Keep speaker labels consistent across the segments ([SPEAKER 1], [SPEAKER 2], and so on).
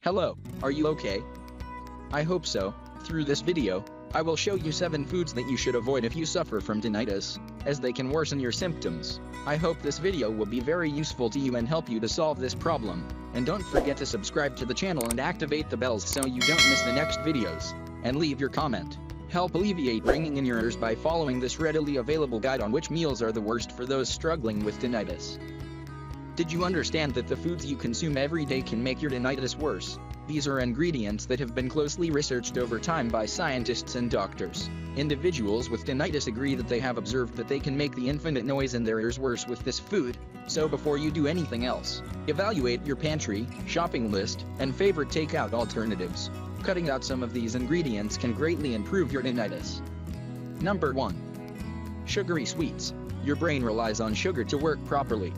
[SPEAKER 1] Hello, are you okay? I hope so. Through this video, I will show you 7 foods that you should avoid if you suffer from tinnitus, as they can worsen your symptoms. I hope this video will be very useful to you and help you to solve this problem. And don't forget to subscribe to the channel and activate the bells so you don't miss the next videos. And leave your comment. Help alleviate ringing in your ears by following this readily available guide on which meals are the worst for those struggling with tinnitus. Did you understand that the foods you consume every day can make your tinnitus worse? These are ingredients that have been closely researched over time by scientists and doctors. Individuals with tinnitus agree that they have observed that they can make the infinite noise in their ears worse with this food. So before you do anything else, evaluate your pantry, shopping list, and favorite takeout alternatives. Cutting out some of these ingredients can greatly improve your tinnitus. Number 1. Sugary sweets. Your brain relies on sugar to work properly.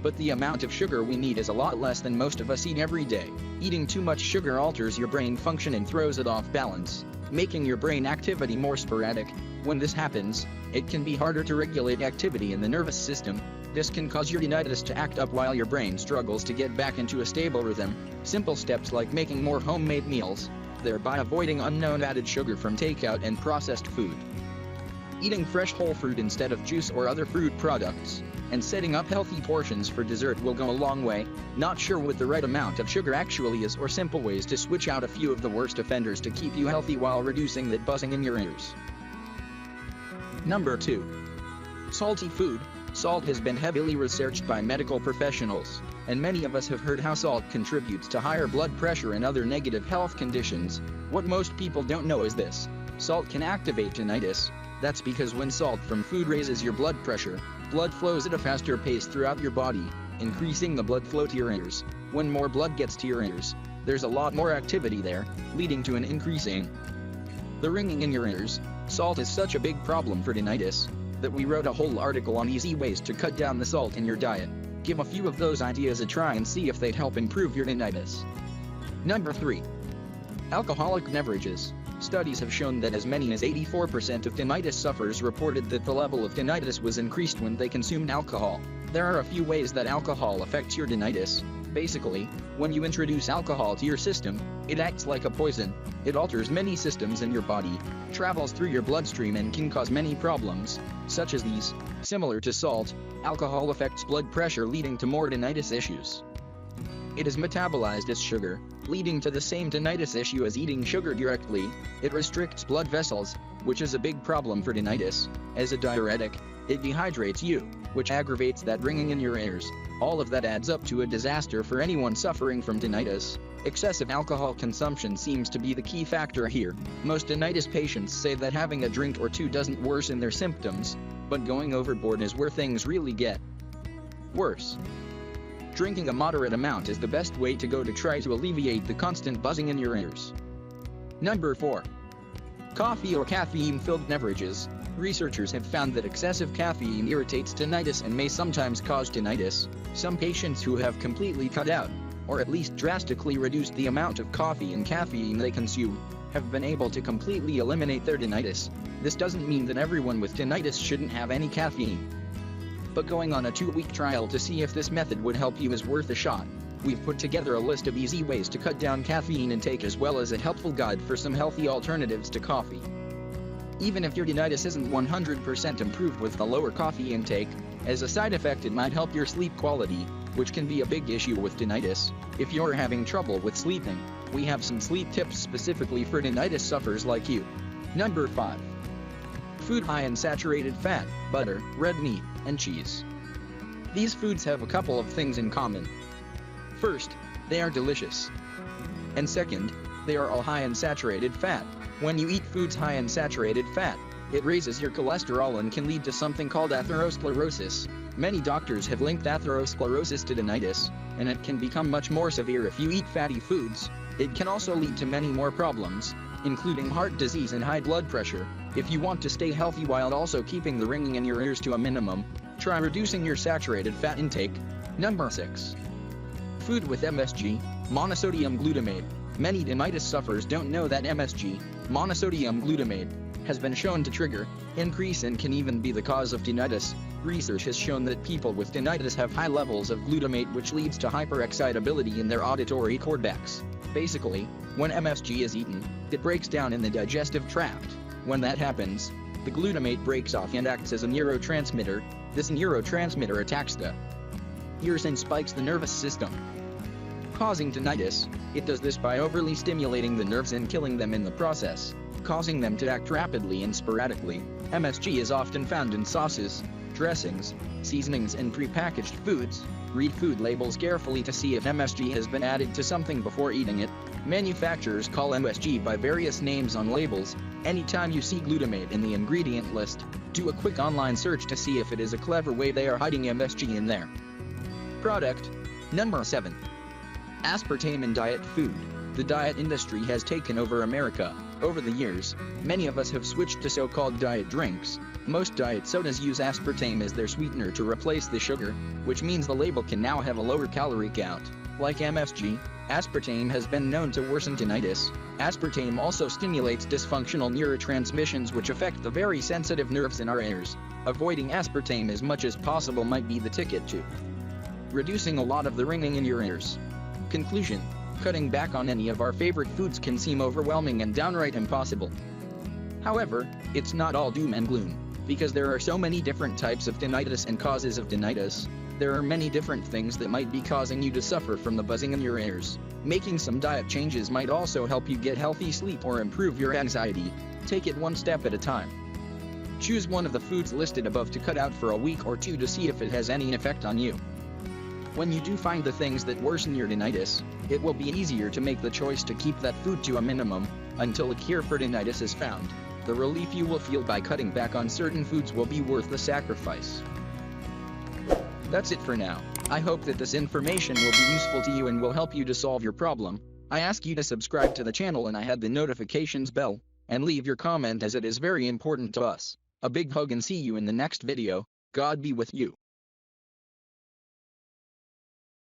[SPEAKER 1] But the amount of sugar we need is a lot less than most of us eat every day. Eating too much sugar alters your brain function and throws it off balance, making your brain activity more sporadic. When this happens, it can be harder to regulate activity in the nervous system. This can cause your tinnitus to act up while your brain struggles to get back into a stable rhythm. Simple steps like making more homemade meals, thereby avoiding unknown added sugar from takeout and processed food. Eating fresh whole fruit instead of juice or other fruit products, and setting up healthy portions for dessert will go a long way. Not sure what the right amount of sugar actually is, or simple ways to switch out a few of the worst offenders to keep you healthy while reducing that buzzing in your ears. Number 2. Salty food. Salt has been heavily researched by medical professionals, and many of us have heard how salt contributes to higher blood pressure and other negative health conditions. What most people don't know is this: salt can activate tinnitus. That's because when salt from food raises your blood pressure, blood flows at a faster pace throughout your body, increasing the blood flow to your ears. When more blood gets to your ears, there's a lot more activity there, leading to an increasing the ringing in your ears. Salt is such a big problem for tinnitus that we wrote a whole article on easy ways to cut down the salt in your diet. Give a few of those ideas a try and see if they'd help improve your tinnitus. Number 3. Alcoholic beverages. Studies have shown that as many as 84% of tinnitus sufferers reported that the level of tinnitus was increased when they consumed alcohol. There are a few ways that alcohol affects your tinnitus. Basically, when you introduce alcohol to your system, it acts like a poison. It alters many systems in your body, travels through your bloodstream, and can cause many problems, such as these. Similar to salt, alcohol affects blood pressure, leading to more tinnitus issues. It is metabolized as sugar, leading to the same tinnitus issue as eating sugar directly. It restricts blood vessels, which is a big problem for tinnitus. As a diuretic, it dehydrates you, which aggravates that ringing in your ears. All of that adds up to a disaster for anyone suffering from tinnitus. Excessive alcohol consumption seems to be the key factor here. Most tinnitus patients say that having a drink or two doesn't worsen their symptoms, but going overboard is where things really get worse. Drinking a moderate amount is the best way to go to try to alleviate the constant buzzing in your ears. Number 4. Coffee or caffeine-filled beverages. Researchers have found that excessive caffeine irritates tinnitus and may sometimes cause tinnitus. Some patients who have completely cut out, or at least drastically reduced the amount of coffee and caffeine they consume, have been able to completely eliminate their tinnitus. This doesn't mean that everyone with tinnitus shouldn't have any caffeine, but going on a 2-week trial to see if this method would help you is worth a shot. We've put together a list of easy ways to cut down caffeine intake, as well as a helpful guide for some healthy alternatives to coffee. Even if your tinnitus isn't 100% improved with the lower coffee intake, as a side effect it might help your sleep quality, which can be a big issue with tinnitus. If you're having trouble with sleeping, we have some sleep tips specifically for tinnitus sufferers like you. Number 5. Food high in saturated fat, butter, red meat, and cheese. These foods have a couple of things in common. First, they are delicious. And second, they are all high in saturated fat. When you eat foods high in saturated fat, it raises your cholesterol and can lead to something called atherosclerosis. Many doctors have linked atherosclerosis to tinnitus, and it can become much more severe if you eat fatty foods. It can also lead to many more problems, including heart disease and high blood pressure. If you want to stay healthy while also keeping the ringing in your ears to a minimum, try reducing your saturated fat intake. Number 6. Food with MSG, monosodium glutamate. Many tinnitus sufferers don't know that MSG, monosodium glutamate, has been shown to trigger, increase and can even be the cause of tinnitus. Research has shown that people with tinnitus have high levels of glutamate, which leads to hyperexcitability in their auditory cortex. Basically, when MSG is eaten, it breaks down in the digestive tract. When that happens, the glutamate breaks off and acts as a neurotransmitter. This neurotransmitter attacks the ears and spikes the nervous system, causing tinnitus. It does this by overly stimulating the nerves and killing them in the process, causing them to act rapidly and sporadically. MSG is often found in sauces, dressings, seasonings and prepackaged foods. Read food labels carefully to see if MSG has been added to something before eating it. Manufacturers call MSG by various names on labels. Anytime you see glutamate in the ingredient list, do a quick online search to see if it is a clever way they are hiding MSG in there. Product number 7. Aspartame in diet food. The diet industry has taken over America. Over the years, many of us have switched to so-called diet drinks. Most diet sodas use aspartame as their sweetener to replace the sugar, which means the label can now have a lower calorie count. Like MSG, aspartame has been known to worsen tinnitus. Aspartame also stimulates dysfunctional neurotransmissions which affect the very sensitive nerves in our ears. Avoiding aspartame as much as possible might be the ticket to reducing a lot of the ringing in your ears. Conclusion: cutting back on any of our favorite foods can seem overwhelming and downright impossible. However, it's not all doom and gloom, because there are so many different types of tinnitus and causes of tinnitus. There are many different things that might be causing you to suffer from the buzzing in your ears. Making some diet changes might also help you get healthy sleep or improve your anxiety. Take it one step at a time. Choose one of the foods listed above to cut out for a week or two to see if it has any effect on you. When you do find the things that worsen your tinnitus, it will be easier to make the choice to keep that food to a minimum, until a cure for tinnitus is found. The relief you will feel by cutting back on certain foods will be worth the sacrifice. That's it for now. I hope that this information will be useful to you and will help you to solve your problem. I ask you to subscribe to the channel and hit the notifications bell, and leave your comment as it is very important to us. A big hug and see you in the next video. God be with you.